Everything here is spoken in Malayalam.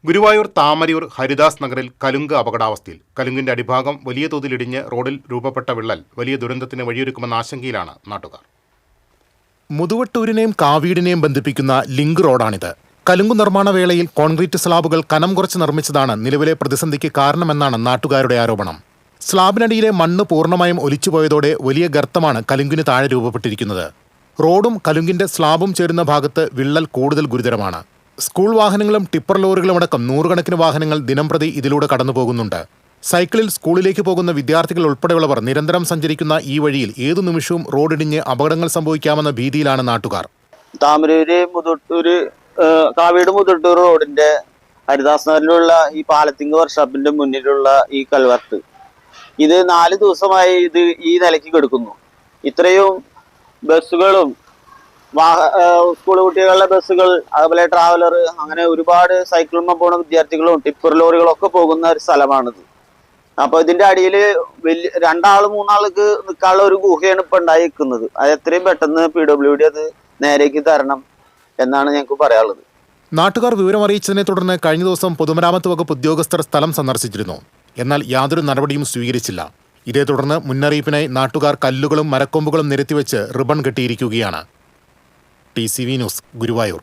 ഗുരുവായൂർ താമരയൂർ ഹരിദാസ് നഗറിൽ കലുങ്ക് അപകടാവസ്ഥയിൽ. കലുങ്കിന്റെ അടിഭാഗം വലിയ തോതിൽ ഇടിഞ്ഞ് റോഡിൽ രൂപപ്പെട്ട വിള്ളൽ വലിയ ദുരന്തത്തിന് വഴിയൊരുക്കുമെന്ന ആശങ്കയിലാണ് നാട്ടുകാർ. മുതുവട്ടൂരിനെയും കാവീടിനെയും ബന്ധിപ്പിക്കുന്ന ലിങ്ക് റോഡാണിത്. കലുങ്ക് നിർമ്മാണ വേളയിൽ കോൺക്രീറ്റ് സ്ലാബുകൾ കനം കുറച്ച് നിർമ്മിച്ചതാണ് നിലവിലെ പ്രതിസന്ധിക്ക് കാരണമെന്നാണ് നാട്ടുകാരുടെ ആരോപണം. സ്ലാബിനടിയിലെ മണ്ണ് പൂർണ്ണമായും ഒലിച്ചുപോയതോടെ വലിയ ഗർത്തമാണ് കലുങ്കിന് താഴെ രൂപപ്പെട്ടിരിക്കുന്നത്. റോഡും കലുങ്കിന്റെ സ്ലാബും ചേരുന്ന ഭാഗത്ത് വിള്ളൽ കൂടുതൽ ഗുരുതരമാണ്. സ്കൂൾ വാഹനങ്ങളും ടിപ്പർ ലോറികളുമടക്കം നൂറുകണക്കിന് വാഹനങ്ങൾ ദിനംപ്രതി ഇതിലൂടെ കടന്നുപോകുന്നുണ്ട്. സൈക്കിളിൽ സ്കൂളിലേക്ക് പോകുന്ന വിദ്യാർത്ഥികൾ ഉൾപ്പെടെയുള്ളവർ നിരന്തരം സഞ്ചരിക്കുന്ന ഈ വഴിയിൽ ഏതു നിമിഷവും റോഡിടിഞ്ഞ് അപകടങ്ങൾ സംഭവിക്കാമെന്ന ഭീതിയിലാണ് നാട്ടുകാർ. താമരൂര് മുതുട്ടൂര് കാവീട് മുതുട്ടൂർ റോഡിന്റെ ഹരിദാസ് നഗറിലുള്ള ഈ പാലത്തിങ്ക് വർക്ക്ഷോപ്പിന്റെ മുന്നിലുള്ള ഈ കൽവർട്ട് ഇത് 4 ദിവസമായി ഇത് ഈ നിലയ്ക്ക് കിടക്കുന്നു. ഇത്രയും ബസ്സുകളും സ്കൂൾ കുട്ടികളുടെ ബസ്സുകൾ, അതുപോലെ ട്രാവലർ, അങ്ങനെ ഒരുപാട് സൈക്കിളിൽ പോകുന്ന വിദ്യാർത്ഥികളും ടിപ്പർ ലോറികളും ഒക്കെ പോകുന്ന ഒരു സ്ഥലമാണിത്. അപ്പൊ ഇതിന്റെ അടിയിൽ വലിയ 2-3 നിൽക്കാനുള്ള ഒരു ഗുഹയാണ് ഇപ്പൊ ഉണ്ടായിരിക്കുന്നത്. അത് എത്രയും പെട്ടെന്ന് PWD അത് നേരേക്ക് തരണം എന്നാണ് ഞങ്ങൾക്ക് പറയാനുള്ളത്. നാട്ടുകാർ വിവരമറിയിച്ചതിനെ തുടർന്ന് കഴിഞ്ഞ ദിവസം പൊതുമരാമത്ത് വകുപ്പ് ഉദ്യോഗസ്ഥർ സ്ഥലം സന്ദർശിച്ചിരുന്നു. എന്നാൽ യാതൊരു നടപടിയും സ്വീകരിച്ചില്ല. ഇതേ തുടർന്ന് മുന്നറിയിപ്പിനായി നാട്ടുകാർ കല്ലുകളും മരക്കൊമ്പുകളും നിരത്തിവെച്ച് റിബൺ കെട്ടിയിരിക്കുകയാണ്. TCV news, Guruvayur.